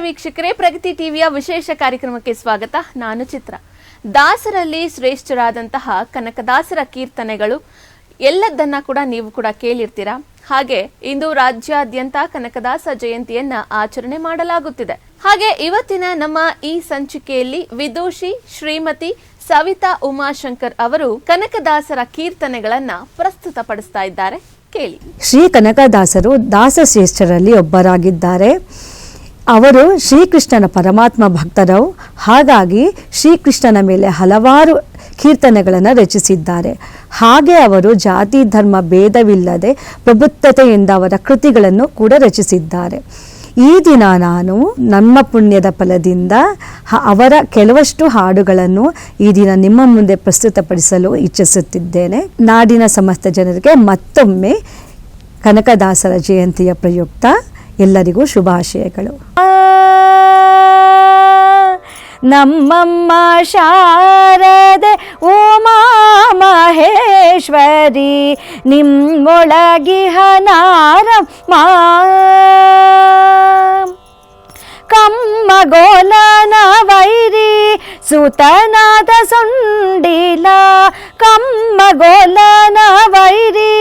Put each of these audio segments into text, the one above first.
ವೀಕ್ಷಕರೇ, ಪ್ರಗತಿ ಟಿವಿಯ ವಿಶೇಷ ಕಾರ್ಯಕ್ರಮಕ್ಕೆ ಸ್ವಾಗತ. ನಾನು ಚಿತ್ರ. ದಾಸರಲ್ಲಿ ಶ್ರೇಷ್ಠರಾದಂತಹ ಕನಕದಾಸರ ಕೀರ್ತನೆಗಳು ಎಲ್ಲದನ್ನ ಕೂಡ ನೀವು ಕೂಡ ಕೇಳಿರ್ತೀರಾ. ಹಾಗೆ ಇಂದು ರಾಜ್ಯಾದ್ಯಂತ ಕನಕದಾಸ ಜಯಂತಿಯನ್ನ ಆಚರಣೆ ಮಾಡಲಾಗುತ್ತಿದೆ. ಹಾಗೆ ಇವತ್ತಿನ ನಮ್ಮ ಈ ಸಂಚಿಕೆಯಲ್ಲಿ ವಿದೂಷಿ ಶ್ರೀಮತಿ ಸವಿತಾ ಉಮಾಶಂಕರ್ ಅವರು ಕನಕದಾಸರ ಕೀರ್ತನೆಗಳನ್ನ ಪ್ರಸ್ತುತಪಡಿಸ್ತಾ ಇದ್ದಾರೆ. ಕೇಳಿ. ಶ್ರೀ ಕನಕದಾಸರು ದಾಸಶ್ರೇಷ್ಠರಲ್ಲಿ ಒಬ್ಬರಾಗಿದ್ದಾರೆ. ಅವರು ಶ್ರೀಕೃಷ್ಣನ ಪರಮಾತ್ಮ ಭಕ್ತರು. ಹಾಗಾಗಿ ಶ್ರೀಕೃಷ್ಣನ ಮೇಲೆ ಹಲವಾರು ಕೀರ್ತನೆಗಳನ್ನು ರಚಿಸಿದ್ದಾರೆ. ಹಾಗೆ ಅವರು ಜಾತಿ ಧರ್ಮ ಭೇದವಿಲ್ಲದೆ ಪ್ರಬುದ್ಧತೆಯಿಂದ ಅವರ ಕೃತಿಗಳನ್ನು ಕೂಡ ರಚಿಸಿದ್ದಾರೆ. ಈ ದಿನ ನಾನು ನಮ್ಮ ಪುಣ್ಯದ ಫಲದಿಂದ ಅವರ ಕೆಲವಷ್ಟು ಹಾಡುಗಳನ್ನು ಈ ದಿನ ನಿಮ್ಮ ಮುಂದೆ ಪ್ರಸ್ತುತಪಡಿಸಲು ಇಚ್ಛಿಸುತ್ತಿದ್ದೇನೆ. ನಾಡಿನ ಸಮಸ್ತ ಜನರಿಗೆ ಮತ್ತೊಮ್ಮೆ ಕನಕದಾಸರ ಜಯಂತಿಯ ಪ್ರಯುಕ್ತ ಎಲ್ಲರಿಗೂ ಶುಭಾಶಯಗಳು. ನಮ್ಮಮ್ಮ ಶಾರದೆ ಉಮಾ ಮಹೇಶ್ವರಿ ನಿಮ್ಮೊಳಗಿಹ ನಾರಮ್ಮ ಕಮ್ಮಗೋಲನ ವೈರಿ ಸುತನಾದ ಸುಂಡಿಲ ಕಮ್ಮಗೋಲನ ವೈರಿ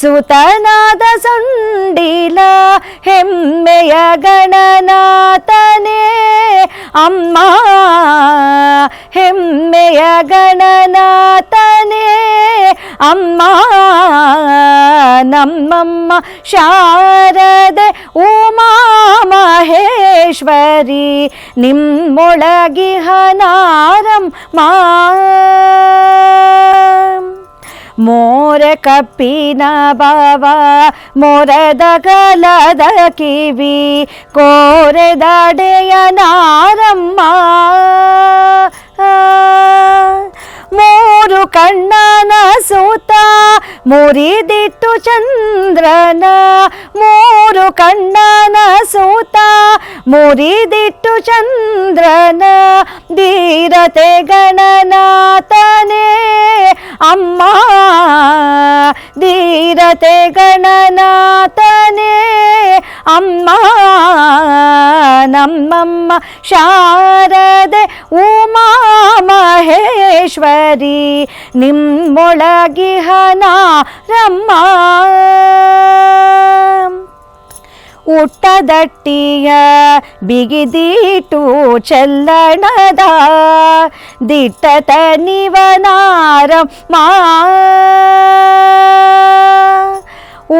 ಸುತನಾದ ಸುಂಡಿಲ ಹೆಮ್ಮೆಯ ಗಣನಾಥನೇ ಅಮ್ಮ ಹೆಮ್ಮೆಯ ಗಣನಾಥನೇ ಅಮ್ಮ ನಮ್ಮಮ್ಮ ಶಾರದೆ ಉಮಾ ಮಹೇಶ್ವರಿ ನಿಮ್ಮೊಳಗಿಹ ನಾರಮ್ಮ ಮೋರ ಕಪ್ಪಿನ ಬಾವ ಮೊರದ ಗಲದ ಕಿವಿ ಕೋರೆದಡೆಯ ನಾರಮ್ಮ ಮೂರು ಕಣ್ಣನ ಸೂತ ಮುರಿದಿಟ್ಟು ಚಂದ್ರನ ಮೂರು ಕಣ್ಣನ ಸೂತ ಮುರಿದಿಟ್ಟು ಚಂದ್ರನ ಧೀರತೆ ಗಣನಾಥನೇ ಅಮ್ಮ ಧೀರತೆ ಗಣನಾಥನೇ ಅಮ್ಮ ನಮ್ಮಮ್ಮ ಶಾರದೆ ಉಮಾ ಮಹೇಶ್ವರಿ ನಿಮ್ಮೊಳಗಿಹ ನಾರಮ್ಮ ಉಟ್ಟದಟ್ಟಿಯ ಬಿಗಿದೀಟು ಚೆಲ್ಲಣದ ದಿಟ್ಟತ ನಿವನಾರಮ್ಮ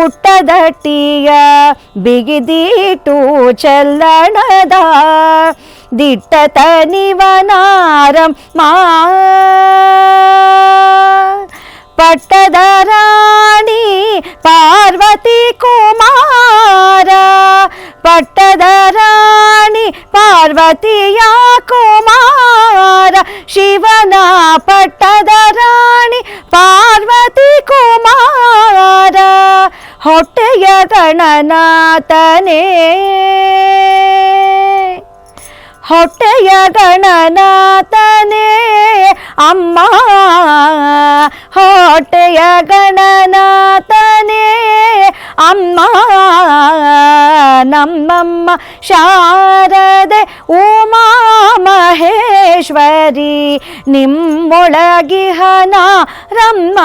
ಉಟ್ಟದಟ್ಟಿಯ ಬಿಗಿದೀಟು ಚೆಲ್ಲಣದ ದಿಟ್ಟತ ನಿವನಾರಮ್ಮ ಪಟ್ಟದ ರಾಣಿ ಪಾರ್ವತಿ ಕುಮಾರ ಪಟ್ಟದ ರಾಣಿ ಪಾರ್ವತಿಯ ಕುಮಾರ ಶಿವನ ಪಟ್ಟದ ರಾಣಿ ಪಾರ್ವತಿ ಕುಮಾರ ಹೊಟ್ಟೆಯ ಗಣನಾಥನೇ ಹೊಟ್ಟೆಯ ಗಣನಾಥನೇ ಅಮ್ಮ ಹೊಟ್ಟೆಯ ಗಣನಾಥನೇ ಅಮ್ಮ ನಮ್ಮಮ್ಮ ಶಾರದೆ ಉಮಾ ಮಹೇಶ್ವರಿ ನಿಮ್ಮೊಳಗಿಹ ನಾರಮ್ಮ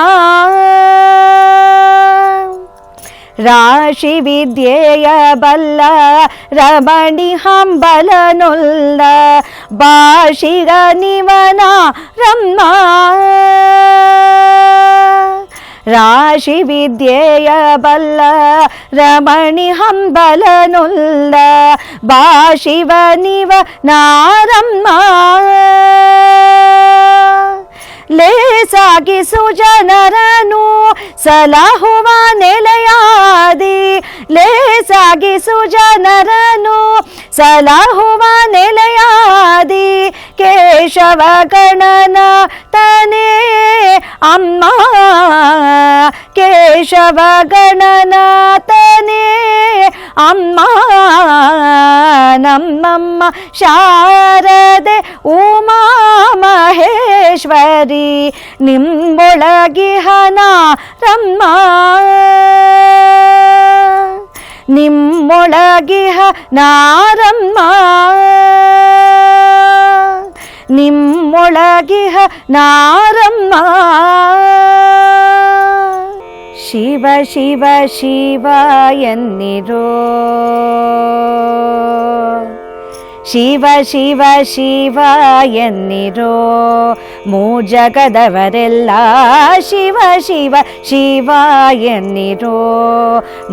ರಾಶಿ ವಿದ್ಯೆಯ ಬಲ್ಲ ರಮಣಿ ಹಂಬಲನುಲ್ಲ ಭಾಷಿಗ ನಿವನಾರಮ್ಮ ರಾಶಿ ವಿದ್ಯೆಯ ಬಲ್ಲ ರಮಣಿ ಹಂಬಲನುಲ್ಲ ಭಾಷಿವ ನಿವನಾರಮ್ಮ ಲೇಸಾಗಿ ಸುಜನರನು ಸಲಹುವ ನೆಲೆಯಾದಿ ಲೇಸಾಗಿ ಸುಜನರನು ಸಲಹುವ ನೆಲೆಯಾದಿ ಕೇಶವ ಗಣನಾಥನೇ ಅಮ್ಮ ಕೇಶವ ಗಣನಾಥನೇ ಅಮ್ಮ ನಮ್ಮಮ್ಮ ಶಾರದೆ ಉಮಾ ಮಹೇಶ್ವರಿ ನಿಮ್ಮೊಳಗಿಹ ನಾರಮ್ಮ ನಿಮ್ಮೊಳಗಿಹ ನಾರಮ್ಮ ನಿಮ್ಮೊಳಗಿಹ ನಾರಮ್ಮ ಶಿವ ಶಿವ ಶಿವ ಎನ್ನಿರೋ ಶಿವ ಶಿವ ಶಿವ ಎನ್ನಿರೋ ಮೂಜಗದವರೆಲ್ಲ ಶಿವ ಶಿವ ಶಿವ ಎನ್ನಿರೋ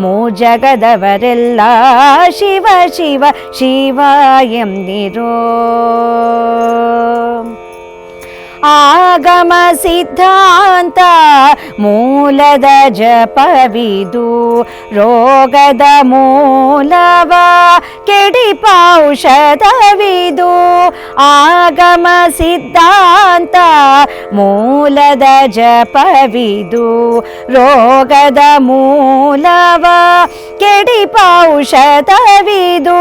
ಮೂಜಗದವರೆಲ್ಲ ಶಿವ ಶಿವ ಶಿವ ಎನ್ನಿರೋ ಆಗಮ ಸಿದ್ಧಾಂತ ಮೂಲದ ಜಪವಿದು ರೋಗದ ಮೂಲವ ಕೆಡಿಪೌಷಧವಿದು ಆಗಮ ಸಿದ್ಧಾಂತ ಮೂಲದ ಜಪವಿದು ರೋಗದ ಮೂಲವ ಕೆಡಿಪೌಷಧವಿದು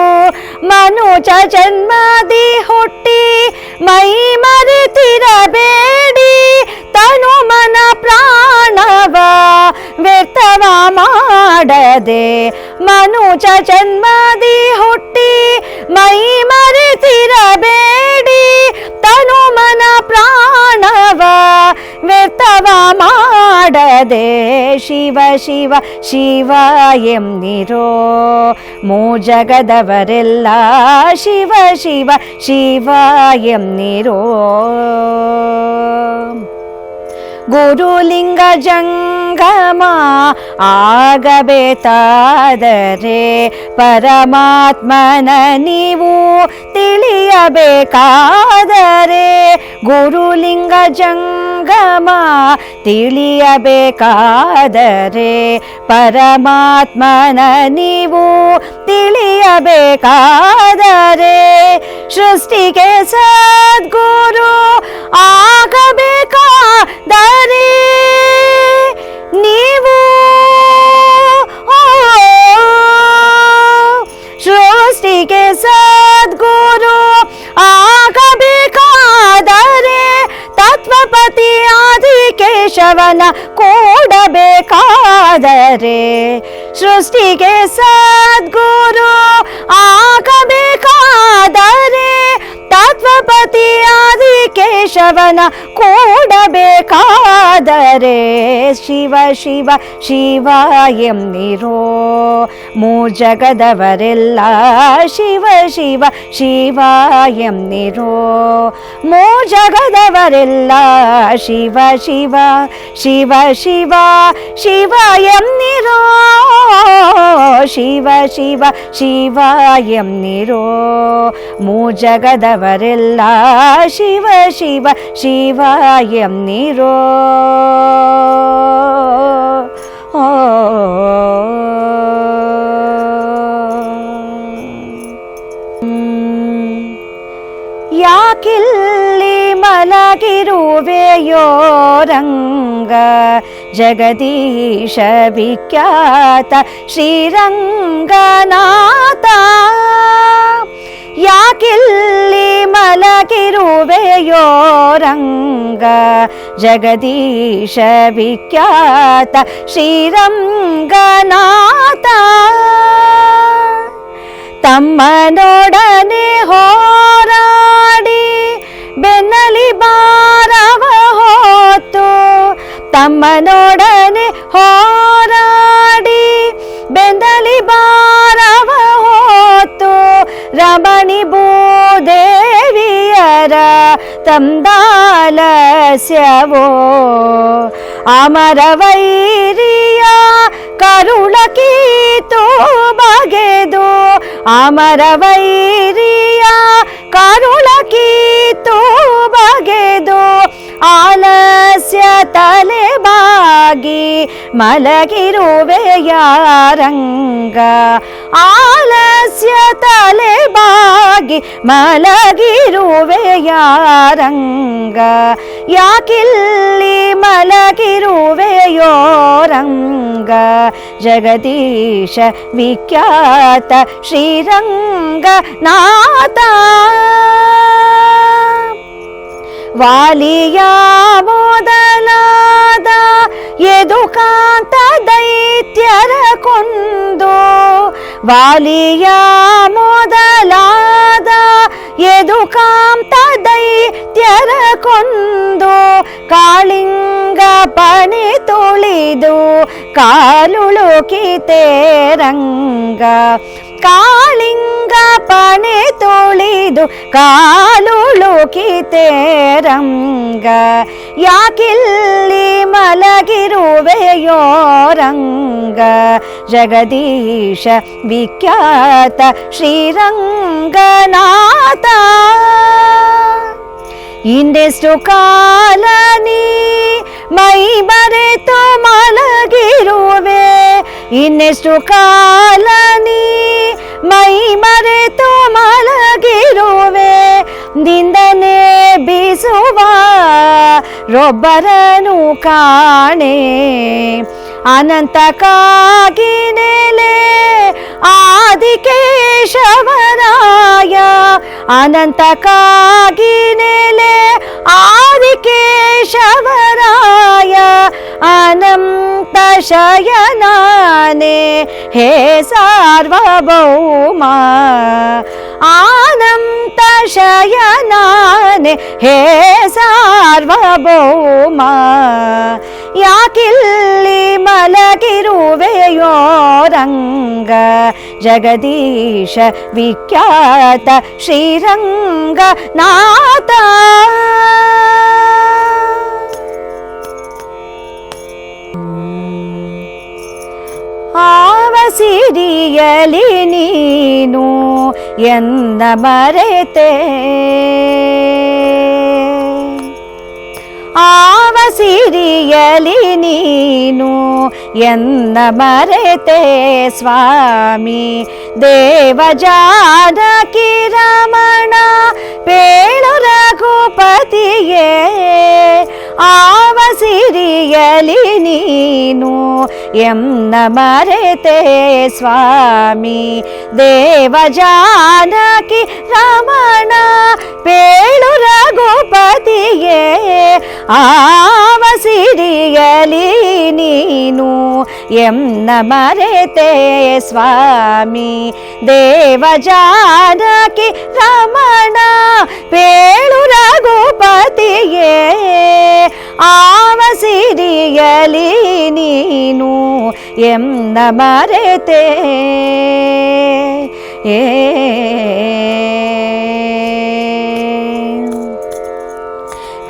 ಮನುಜ ಜನ್ಮದಿ ಹುಟ್ಟಿ ಮೈ ಮರೆತಿರಬೇಡಿ ತನು ಮನ ಪ್ರಾಣವ ವ್ಯರ್ಥವ ಮಾಡದೆ ಮನುಜ ಜನ್ಮದಿ ಹುಟ್ಟಿ ಮೈ ಮರೆತಿರಬೇಡಿ ತನು ಮನ ಪ್ರಾಣವ ವ್ಯರ್ಥವ ಮಾಡದೆ ಶಿವ ಶಿವ ಶಿವ ಎನ್ನಿರೋ ಮೂಜಗದವರೆಲ್ಲ ಶಿವ ಶಿವ ಶಿವ ಎನ್ನಿರೋ ಗುರುಲಿಂಗ ಜಂಗಮ ಆಗಬೇಕಾದರೆ ಪರಮಾತ್ಮನ ನೀವು ತಿಳಿಯಬೇಕಾದರೆ ಗುರುಲಿಂಗ ಜಂಗಮ ತಿಳಿಯಬೇಕಾದರೆ ಪರಮಾತ್ಮನ ನೀವು ತಿಳಿಯಬೇಕಾದರೆ ಸೃಷ್ಟಿಗೆ ಸದ್ಗುರು ಆಗಬೇಕಾದರೆ ನೀವು ಸೃಷ್ಟಿಗೆ ಸದ್ಗುರು ಆಗಬೇಕಾದರೆ ತತ್ವಪತಿ ಆದಿಕೇಶವನ ಕೂಡಬೇಕಾದರೆ ಸೃಷ್ಟಿಗೆ ಸದ್ಗುರು ಆಗಬೇಕಾದರೆ ತತ್ವಪತಿ ಆದಿಕೇಶವನ ಕೂಡಬೇಕಾದರೆ ಶಿವ ಶಿವ ಶಿವ ಎನ್ನಿರೋ ಮೂಜಗದವರೆಲ್ಲ ಶಿವ ಶಿವ ಶಿವ ಎನ್ನಿರೋ ಮೂಜಗದವರೆಲ್ಲ ಶಿವ ಶಿವ ಶಿವ ಶಿವ ಶಿವ ಎನ್ನಿರೋ ಶಿವ ಶಿವ ಶಿವ ಎನ್ನಿರೋ ಮೂಜಗದವರೆಲ್ಲ ಶಿವ ಶಿವ ಶಿವ ಎನ್ನಿರೋ ಯಾಕಿಲ್ಲಿ ಮಲಗಿರುವೆಯೋ ರಂಗ ಜಗದೀಶ ವಿಖ್ಯಾತ ಶ್ರೀರಂಗನಾಥ ಯಾಕಿಲ್ಲಿ ಮಲಗಿರುವೆಯೋ ರಂಗ ಜಗದೀಶ ವಿಖ್ಯಾತ ಶ್ರೀರಂಗನಾಥ ತಮ್ಮನೊಡನೆ ಹೋರಾಡಿ ಬೆನ್ನಲಿ ಭಾರವ ಹೊತ್ತು ತಮ್ಮನೊಡನೆ ಹೋರಾಡಿ ಬೆನ್ನಲಿ ಭಾರವ ಹೊತ್ತು ರಮಣಿ ಭೂದೇವಿಯರ ತಂದಾಲಸ್ಯವೋ ಅಮರವೈರಿಯ ಕರುಳ ಕೀತು ಬಗೆದು ಅಮರವೈರಿಯ ಕರುಳ ಕೀತು ಬಗೆದು ಆಲಸ್ಯ ತಲೆ ಬಾಗಿ ಮಲಗಿರುವೆಯ ರಂಗ ಆಲಸ್ಯ ತಲೆ ಬಾಗಿ ಮಲಗಿರುವೆಯ ರಂಗ ಯಾಕಿಲ್ಲಿ ಮಲಗಿರುವೆಯೋ ರಂಗ ಜಗದೀಶ ವಿಖ್ಯಾತ ಶ್ರೀರಂಗನಾಥ ವಾಲಿಯ ಮೊದಲಾದ ಯದುಕಾಂತ ದೈತ್ಯರ ಕೊಂದು ವಾಲಿಯ ಮೊದಲಾದ ಯದುಕಾಂತ ದೈತ್ಯರ ಕೊಂದು ಕಾಳಿಂಗ ಪಣಿ ತುಳಿದು ಕಾಲುಳುಕಿತೆ ರಂಗ. ಕಾಳಿಂಗ ಪಣಿ ತುಳಿದು ಕಾಲುಳುಕಿತೆ ರಂಗ. ಯಾಕಿಲ್ಲಿ ಮಲಗಿರುವೆಯೋ ರಂಗ, ಜಗದೀಶ ವಿಖ್ಯಾತ ಶ್ರೀರಂಗನಾಥ. ಇನ್ನೆಷ್ಟು ಕಾಲ ನೀ ಮೈ ಮರೆತು ಮಲಗಿರುವೆ, ಇನ್ನೆಷ್ಟು ಕಾಲ ನೀ ಮೈ ಮರೆತು ಮಲಗಿರುವೆ. ದಿಂದನೆ ಬೀಸುವ ರೊಬ್ಬರನು ಕಾಣೆ, ಅನಂತ ಕಾಗಿನೆಲೆ ಆದಿಕೇಶವರಾಯ. ಅನಂತ ಕಾಗಿನೆಲೆ ಆದಿಕೇಶವರಾಯ. ಅನಂತ ಶಯನಾನೆ ಹೇ ಸಾರ್ವಭೌಮ. ಆನಂತ ಶಯನಾನೆ ಹೇ ಸಾರ್ವಭೌಮ. ಯಾಕಿಲ್ಲಿ ಮಲಗಿರುವೆಯೋ ರಂಗ, ಜಗದೀಶ ವಿಖ್ಯಾತ ಶ್ರೀರಂಗನಾಥ. ಆವ ಸಿರಿಯಲಿ ನೀನು ಎನ್ನ ಮರೆತೆ, ಆವ ಸಿರಿಯಲಿ ನೀನು ಎನ್ನ ಮರೆತೆ ಸ್ವಾಮಿ. ದೇವ ಜಾನಕಿ ರಮಣ ಪೇಳು ರಘುಪತಿಯೇ, ಆವ ಸಿರಿಯಲಿ ನೀನು ಎನ್ನ ಮರೆತೆ ಸ್ವಾಮಿ. ದೇವ ಜಾನಕಿ ರಮಣ ಪೇಳು ರಘುಪತಿಯೇ, ಆವ ಸಿರಿಯಲಿ ನೀನು ಎನ್ನ ಮರೆತೆ ಸ್ವಾಮಿ. ದೇವ ಜಾನಕಿ ರಮಣ ಪೇಳು ರಘುಪತಿಯೇ, ಆವ ಸಿರಿಯಲಿ ನೀನು ಎನ್ನ ಮರೆತೆ.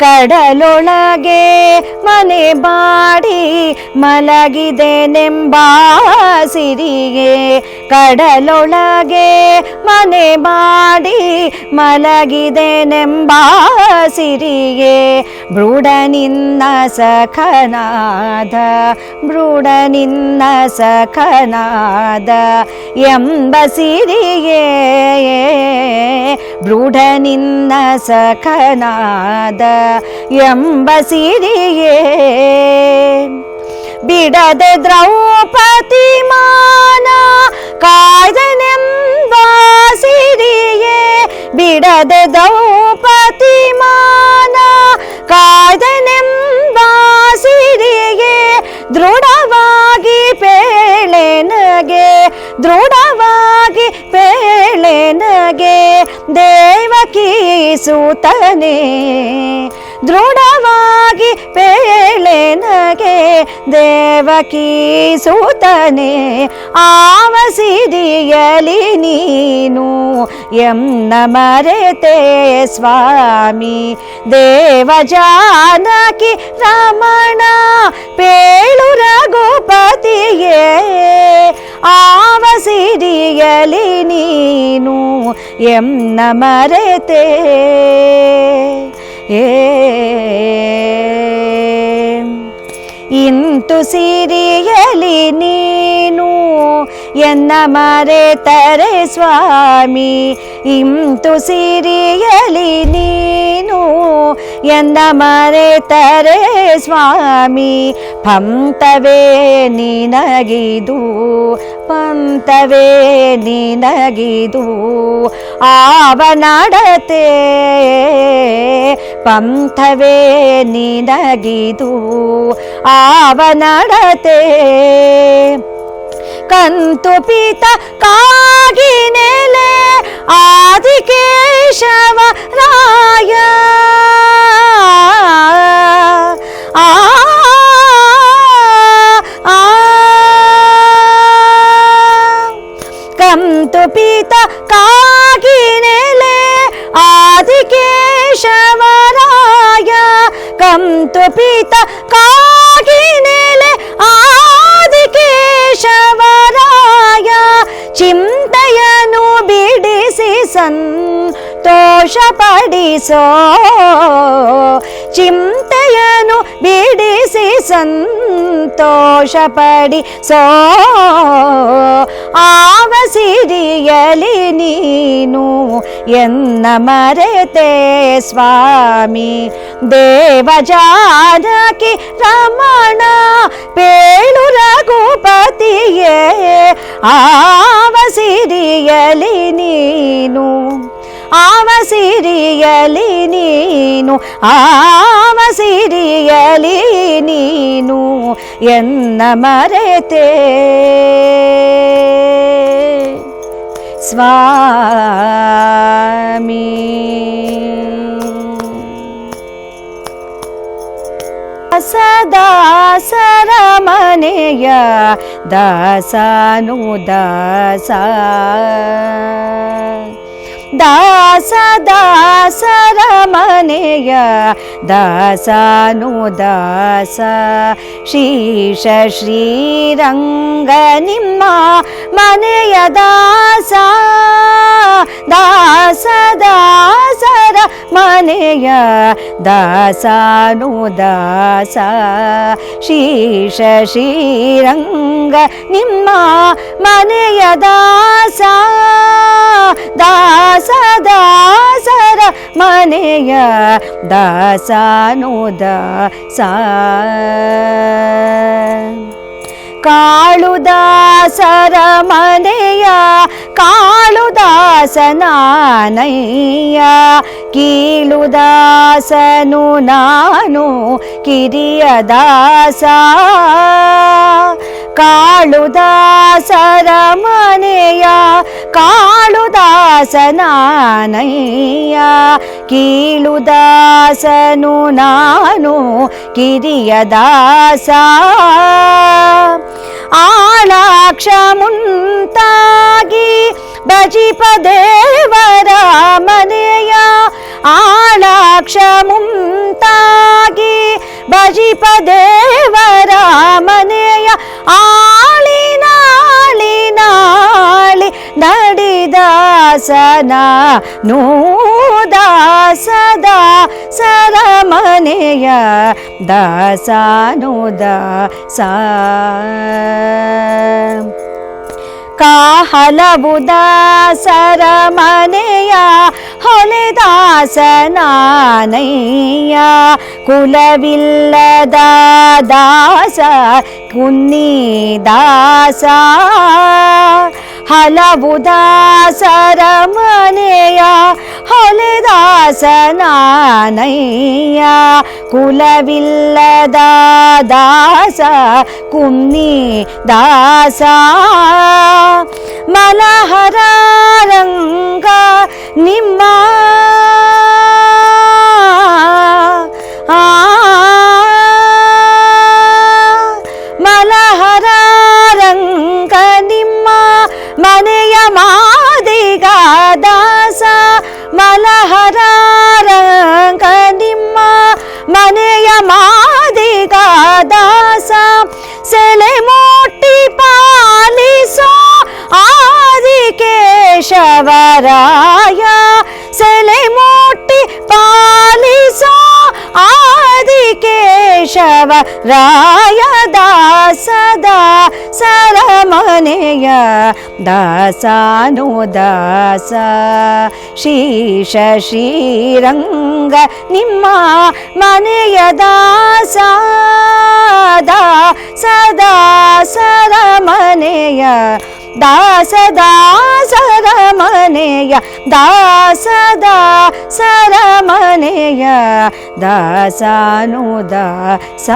ಕಡಲೊಳಗೆ ಮನೆ ಮಾಡಿ ಮಲಗಿದೆನೆಂಬ ಸಿರಿಗೆ, ಕಡಲೊಳಗೆ ಮನೆ ಮಾಡಿ ಮಲಗಿದೆನೆಂಬ ಸಿರಿಗೆ. ಬೃಢ ನಿನ್ನ ಸಖನಾದ, ಬೃಢ ನಿನ್ನ ಸಖನಾದ ಎಂಬ ಸಿರಿಗೆ. ಬೃಢ ನಿನ್ನ ಸಖನಾದ ಎಂಬ ಸಿರಿಯೇ. ಬಿಡದೆ ದ್ರೌಪದಿ ಮಾನ ಕಾಯ್ದನೆಂಬ ಸಿರಿಯೇ. ಬಿಡದೆ ದ್ರೌಪದಿ ಮಾನ ಕಾಯ್ದನೆಂಬ ಸಿರಿಯೇ. ದೃಢವಾಗಿ ಪೇಳೆನಗೆ, ದೃಢವಾಗಿ ಪೇಳೆನಗೆ ದೇವಕಿ ಸುತನೆ. ದೃಢವಾಗಿ ಪೇಳೆನಗೆ ದೇವಕಿ ಸುತನೆ. ಆವ ಸಿರಿಯಲಿ ನೀನು ಎನ್ನ ಮರೆತೆ ಸ್ವಾಮಿ. ದೇವ ಜಾನಕಿ ರಮಣ ಪೇಳು ರಘುಪತಿಯೇ, ಆವ ಸಿರಿಯಲಿ ನೀನು ಎನ್ನ ಮರೆತೆ. ಇಂತು ಸಿರಿಯಲಿ ನೀನು ಎನ್ನ ಮರೆತರೆ ಸ್ವಾಮಿ. ಇಂತು ಸಿರಿಯಲಿ ನೀನು ಎನ್ನ ಮರೆತರೆ ಸ್ವಾಮಿ. ಪಂತವೇ ನಿನಗಿದು, ಪಂತವೇ ನಿನಗಿದು ಆವ ನಡತೆ. ಪಂಥವೇ ನಿನಗಿದು ಆವ ನಡತೆ. ಕಂತು ಪೀತ ಕಾಗಿ ನೆಲೆ ಆದಿಕೇಶವ ರಾಯ ಆ ಕಂತು ಪೀತ ಕಾಗಿ ನೆಲೆ ಆದಿಕೇಶವರಾಯ ಕಂತು ಪೀತ ಕಾಗಿ ನೆಲೆ ಆದಿಕೇಶವರಾಯ ಚಿಂತೆಯನ್ನು ಬಿಡಿಸಿ ಸಂತೋಷಪಡಿಸೋ ಚಿಂತೆಯನ್ನು ಬಿಡಿಸಿ ಸಂತೋಷಪಡಿಸೋ ಆವ ಸಿರಿಯಲಿ ನೀನು ಎನ್ನ ಮರೆತೆ ಸ್ವಾಮಿ ದೇವ ಜಾನಕಿ ರಮಣ ಪೇಳು ರಘುಪತಿಯೇ ಆವ ಸಿರಿಯಲಿ ನೀನು ಆವ ಸಿರಿಯಲಿ ನೀನು ಆವ ಸಿರಿಯಲಿ ನೀನು ಎನ್ನ ಮರೆತೆ ಸ್ವಾಮಿ ದಾಸರ ಮನೆಯ ದಾಸನು ದಾಸ ದಾಸರ ಮನೆಯ ದಾಸನು ದಾಸ ಶ್ರೀಶ ಶ್ರೀರಂಗ ನಿಮ್ಮ ಮನೆಯ ದಾಸ ದಾಸರ ಮನೆಯ ದಾಸನು ದಾಸ ಶ್ರೀಶ ಶ್ರೀರಂಗ ನಿಮ್ಮ ಮನೆಯ ದಾಸ ದಾಸರ ಮನೆಯ ದಾಸನು ದಾಸ ಕಾಳುದಾಸರ ಮನೆಯ ಕಾಳುದಾಸನಾನಯ್ಯ ಕೀಳುದಾಸನು ನಾನು ಕಿರಿಯ ದಾಸ ಕಾಳುದಾಸರ ಮನೆಯ ಕಾಳುದಾಸನಾನಯ್ಯ ಕೀಳುದಾಸನು ನಾನು ಕಿರಿಯ ದಾಸ ಆಳಾಕ್ಷ ಮುಂತಾಗಿ ಭಜಿಪ ದೇವರ ಮನೆಯ ಆಳಾಕ್ಷ ಮುಂತಾಗಿ ಭಜಿಪ ದೇವರ ಮನೆಯ ಆಳಿ ನಾಳಿ ನಾಳಿ ನಡಿದಾಸನ ನೂದಾಸದ ಸರಮನೆಯ ದಾಸನು ದಾಸ ಹಲವು ದಾಸರ ಮನೆಯ ಹೊಲೆದಾಸನಾನಯ್ಯ ಕುಲವಿಲ್ಲದ ದಾಸ ಕುನ್ನಿ ದಾಸ ಹಲವು ದಾಸರ ಮನೆಯ ಹೊಲೆದಾಸನಾನಯ್ಯ ಕುಲವಿಲ್ಲದ ದಾಸ ಕುನ್ನಿ ದಾಸ ಮಲಹರ ರಂಗ ನಿಮ್ಮ ಮಲಹರ ರಂಗ ನಿಮ್ಮ ಮನೆಯ ಮಾದಿಗ ದಾಸ ಮಲಹರ ರಂಗ ನಿಮ್ಮ ಮನೆಯ ಮಾದಿಗ ದಾಸ ಸೆಲೆ ಮೋಟಿ ಪಾಲಿಸೋ ಆದಿಕೇಶವರಾಯ ಸೆಲೆ ಮೋಟಿ ಪಾಲಿಸೋ ಆದಿಕೇಶವರಾಯ ದಾಸದ ಸರಮನೆಯ ದಾಸನು ದಾಸ ಶ್ರೀಶ ಶ್ರೀರಂಗ ನಿಮ್ಮ ಮನೆಯ ದಾಸ ಸದಾ ಸರಮನೆಯ ದಾಸರ ಮನೆಯ ದಾಸದ ಸರಮನೆಯ ದಾಸನು ದಾಸ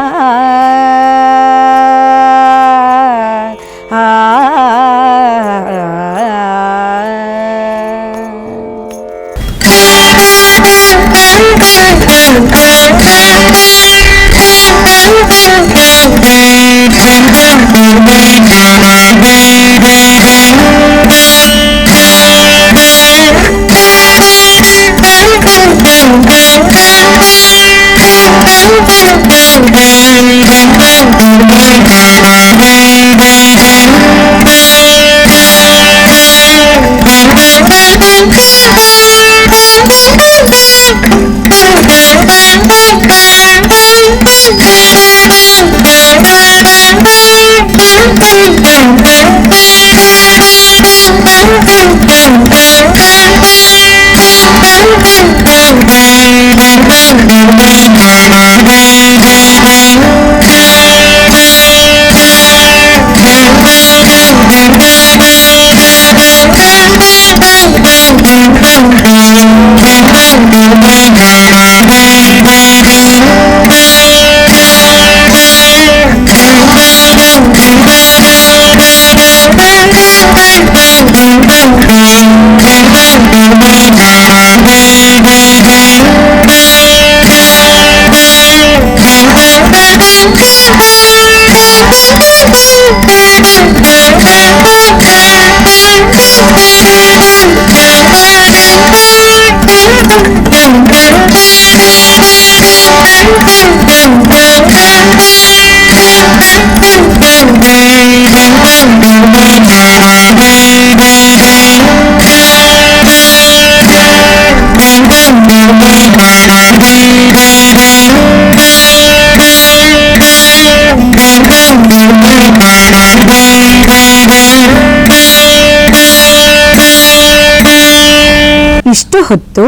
ಇಷ್ಟು ಹೊತ್ತು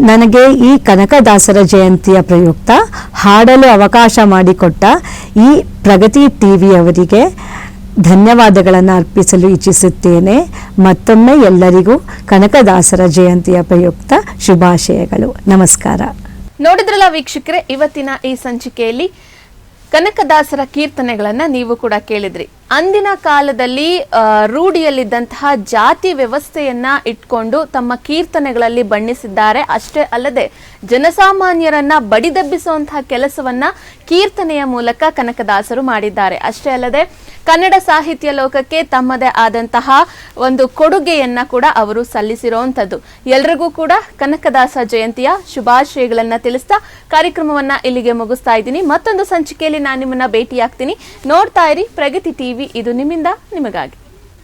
ನನಗೆ ಈ ಕನಕದಾಸರ ಜಯಂತಿಯ ಪ್ರಯುಕ್ತ ಹಾಡಲು ಅವಕಾಶ ಮಾಡಿಕೊಟ್ಟ ಈ ಪ್ರಗತಿ ಟಿವಿ ಅವರಿಗೆ ಧನ್ಯವಾದಗಳನ್ನು ಅರ್ಪಿಸಲು ಇಚ್ಛಿಸುತ್ತೇನೆ. ಮತ್ತೊಮ್ಮೆ ಎಲ್ಲರಿಗೂ ಕನಕದಾಸರ ಜಯಂತಿಯ ಪ್ರಯುಕ್ತ ಶುಭಾಶಯಗಳು. ನಮಸ್ಕಾರ. ನೋಡಿದ್ರಲ್ಲ ವೀಕ್ಷಕರೇ, ಇವತ್ತಿನ ಈ ಸಂಚಿಕೆಯಲ್ಲಿ ಕನಕದಾಸರ ಕೀರ್ತನೆಗಳನ್ನ ನೀವು ಕೂಡ ಕೇಳಿದ್ರಿ. ಅಂದಿನ ಕಾಲದಲ್ಲಿ ರೂಢಿಯಲ್ಲಿದ್ದಂತಹ ಜಾತಿ ವ್ಯವಸ್ಥೆಯನ್ನ ಇಟ್ಕೊಂಡು ತಮ್ಮ ಕೀರ್ತನೆಗಳಲ್ಲಿ ಬಣ್ಣಿಸಿದ್ದಾರೆ. ಅಷ್ಟೇ ಅಲ್ಲದೆ ಜನಸಾಮಾನ್ಯರನ್ನ ಬಡಿದೆಬ್ಬಿಸುವಂತಹ ಕೆಲಸವನ್ನ ಕೀರ್ತನೆಯ ಮೂಲಕ ಕನಕದಾಸರು ಮಾಡಿದ್ದಾರೆ. ಅಷ್ಟೇ ಅಲ್ಲದೆ ಕನ್ನಡ ಸಾಹಿತ್ಯ ಲೋಕಕ್ಕೆ ತಮ್ಮದೇ ಆದಂತಹ ಒಂದು ಕೊಡುಗೆಯನ್ನ ಕೂಡ ಅವರು ಸಲ್ಲಿಸಿರುವಂತದ್ದು. ಎಲ್ರಿಗೂ ಕೂಡ ಕನಕದಾಸ ಜಯಂತಿಯ ಶುಭಾಶಯಗಳನ್ನ ತಿಳಿಸ್ತಾ ಕಾರ್ಯಕ್ರಮವನ್ನ ಇಲ್ಲಿಗೆ ಮುಗಿಸ್ತಾ ಇದ್ದೀನಿ. ಮತ್ತೊಂದು ಸಂಚಿಕೆಯಲ್ಲಿ ನಾನು ನಿಮ್ಮನ್ನ ಭೇಟಿಯಾಗ್ತೀನಿ. ನೋಡ್ತಾ ಇರಿ ಪ್ರಗತಿ ಟಿವಿ, ಇದು ನಿಮ್ಮಿಂದ ನಿಮಗಾಗಿ.